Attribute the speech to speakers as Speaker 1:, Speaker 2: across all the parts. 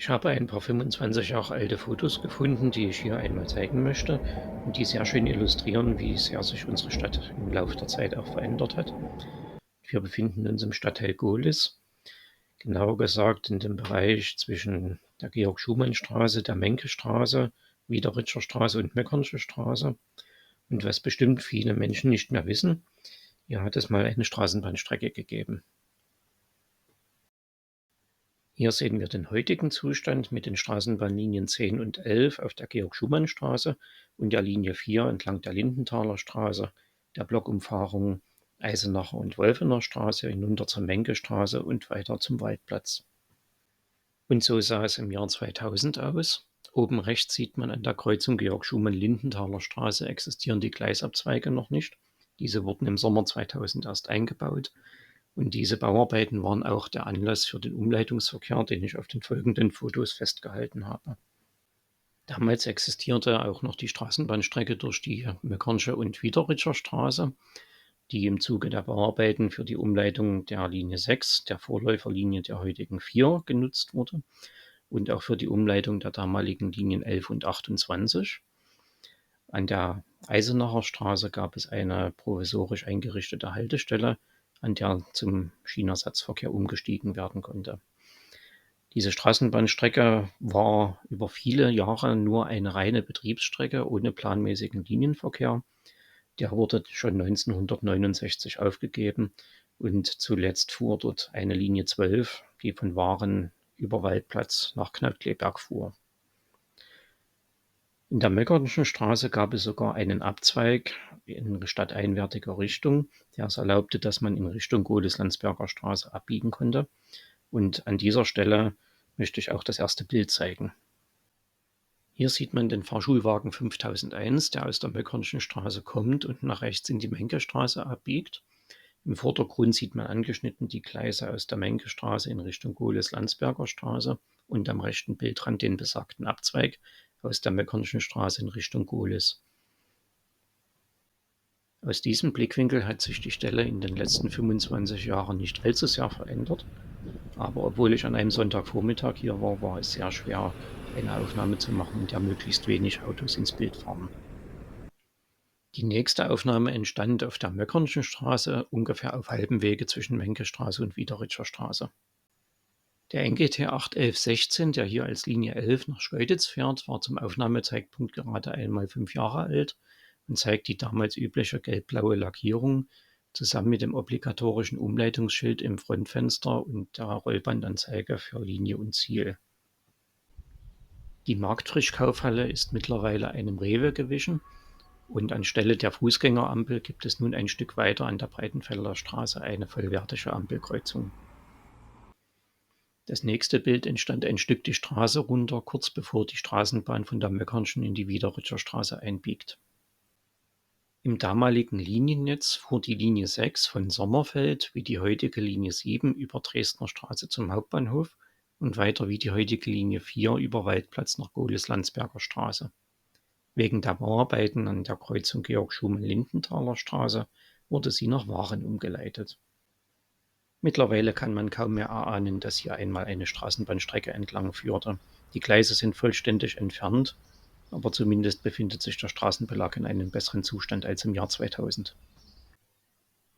Speaker 1: Ich habe ein paar 25 Jahre alte Fotos gefunden, die ich hier einmal zeigen möchte und die sehr schön illustrieren, wie sehr sich unsere Stadt im Laufe der Zeit auch verändert hat. Wir befinden uns im Stadtteil Gohlis, genauer gesagt in dem Bereich zwischen der Georg-Schumann-Straße, der Menkestraße, Wiederitscher Straße und Meckernsche Straße. Und was bestimmt viele Menschen nicht mehr wissen, hier hat es mal eine Straßenbahnstrecke gegeben. Hier sehen wir den heutigen Zustand mit den Straßenbahnlinien 10 und 11 auf der Georg-Schumann-Straße und der Linie 4 entlang der Lindenthaler Straße, der Blockumfahrung Eisenacher und Wolfener Straße hinunter zur Menkestraße und weiter zum Waldplatz. Und so sah es im Jahr 2000 aus. Oben rechts sieht man an der Kreuzung Georg-Schumann-Lindenthaler Straße existieren die Gleisabzweige noch nicht. Diese wurden im Sommer 2000 erst eingebaut. Und diese Bauarbeiten waren auch der Anlass für den Umleitungsverkehr, den ich auf den folgenden Fotos festgehalten habe. Damals existierte auch noch die Straßenbahnstrecke durch die Meckernsche und Wiederitscher Straße, die im Zuge der Bauarbeiten für die Umleitung der Linie 6, der Vorläuferlinie der heutigen 4, genutzt wurde und auch für die Umleitung der damaligen Linien 11 und 28. An der Eisenacher Straße gab es eine provisorisch eingerichtete Haltestelle, an der zum Schienenersatzverkehr umgestiegen werden konnte. Diese Straßenbahnstrecke war über viele Jahre nur eine reine Betriebsstrecke ohne planmäßigen Linienverkehr. Der wurde schon 1969 aufgegeben und zuletzt fuhr dort eine Linie 12, die von Waren über Waldplatz nach Knautkleberg fuhr. In der Meckerschen Straße gab es sogar einen Abzweig in stadteinwärtiger Richtung, der es erlaubte, dass man in Richtung Gohlis-Landsberger Straße abbiegen konnte. Und an dieser Stelle möchte ich auch das erste Bild zeigen. Hier sieht man den Fahrschulwagen 5001, der aus der Meckerschen Straße kommt und nach rechts in die Menkestraße abbiegt. Im Vordergrund sieht man angeschnitten die Gleise aus der Menkestraße in Richtung Gohlis-Landsberger Straße und am rechten Bildrand den besagten Abzweig aus der Meckerschen Straße in Richtung Gohlis. Aus diesem Blickwinkel hat sich die Stelle in den letzten 25 Jahren nicht allzu sehr verändert, aber obwohl ich an einem Sonntagvormittag hier war, war es sehr schwer, eine Aufnahme zu machen, in der möglichst wenig Autos ins Bild fahren. Die nächste Aufnahme entstand auf der Möckernschen Straße, ungefähr auf halbem Wege zwischen Menkestraße und Wiederitscher Straße. Der NGT 81116, der hier als Linie 11 nach Schkeuditz fährt, war zum Aufnahmezeitpunkt gerade einmal 5 Jahre alt und zeigt die damals übliche gelb-blaue Lackierung zusammen mit dem obligatorischen Umleitungsschild im Frontfenster und der Rollbandanzeige für Linie und Ziel. Die Marktfrischkaufhalle ist mittlerweile einem Rewe gewichen und anstelle der Fußgängerampel gibt es nun ein Stück weiter an der Breitenfelder Straße eine vollwertige Ampelkreuzung. Das nächste Bild entstand ein Stück die Straße runter, kurz bevor die Straßenbahn von der Möckernschen in die Wiederitscher Straße einbiegt. Im damaligen Liniennetz fuhr die Linie 6 von Sommerfeld wie die heutige Linie 7 über Dresdner Straße zum Hauptbahnhof und weiter wie die heutige Linie 4 über Waldplatz nach Gohlis-Landsberger Straße. Wegen der Bauarbeiten an der Kreuzung Georg-Schumann-Lindenthaler Straße wurde sie nach Waren umgeleitet. Mittlerweile kann man kaum mehr erahnen, dass hier einmal eine Straßenbahnstrecke entlang führte. Die Gleise sind vollständig entfernt, aber zumindest befindet sich der Straßenbelag in einem besseren Zustand als im Jahr 2000.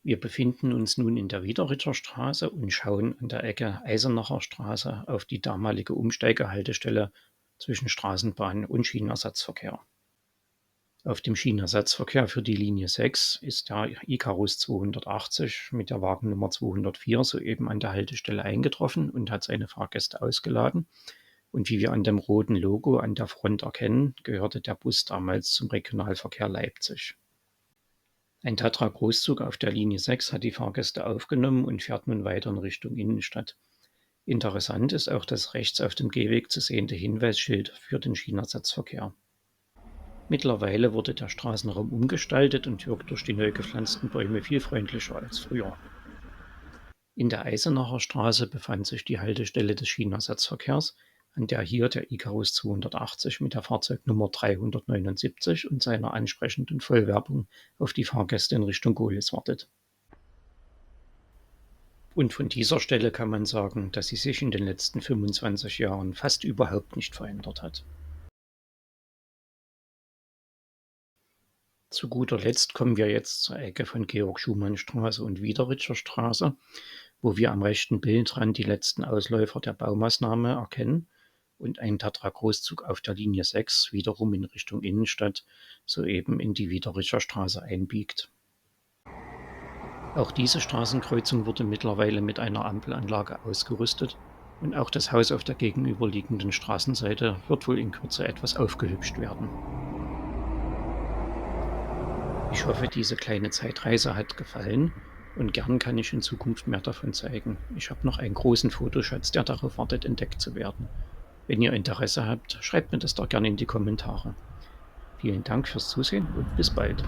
Speaker 1: Wir befinden uns nun in der Wiederitscher Straße und schauen an der Ecke Eisenacher Straße auf die damalige Umsteigehaltestelle zwischen Straßenbahn und Schienenersatzverkehr. Auf dem Schienenersatzverkehr für die Linie 6 ist der Ikarus 280 mit der Wagennummer 204 soeben an der Haltestelle eingetroffen und hat seine Fahrgäste ausgeladen. Und wie wir an dem roten Logo an der Front erkennen, gehörte der Bus damals zum Regionalverkehr Leipzig. Ein Tatra-Großzug auf der Linie 6 hat die Fahrgäste aufgenommen und fährt nun weiter in Richtung Innenstadt. Interessant ist auch das rechts auf dem Gehweg zu sehende Hinweisschild für den Schienenersatzverkehr. Mittlerweile wurde der Straßenraum umgestaltet und wirkt durch die neu gepflanzten Bäume viel freundlicher als früher. In der Eisenacher Straße befand sich die Haltestelle des Schienenersatzverkehrs, an der hier der Ikarus 280 mit der Fahrzeugnummer 379 und seiner ansprechenden Vollwerbung auf die Fahrgäste in Richtung Gohlis wartet. Und von dieser Stelle kann man sagen, dass sie sich in den letzten 25 Jahren fast überhaupt nicht verändert hat. Zu guter Letzt kommen wir jetzt zur Ecke von Georg-Schumann-Straße und Wiederitscher Straße, wo wir am rechten Bildrand die letzten Ausläufer der Baumaßnahme erkennen und ein Tatra-Großzug auf der Linie 6 wiederum in Richtung Innenstadt soeben in die Wiederitscher Straße einbiegt. Auch diese Straßenkreuzung wurde mittlerweile mit einer Ampelanlage ausgerüstet und auch das Haus auf der gegenüberliegenden Straßenseite wird wohl in Kürze etwas aufgehübscht werden. Ich hoffe, diese kleine Zeitreise hat gefallen und gern kann ich in Zukunft mehr davon zeigen. Ich habe noch einen großen Fotoschatz, der darauf wartet, entdeckt zu werden. Wenn ihr Interesse habt, schreibt mir das doch gerne in die Kommentare. Vielen Dank fürs Zusehen und bis bald.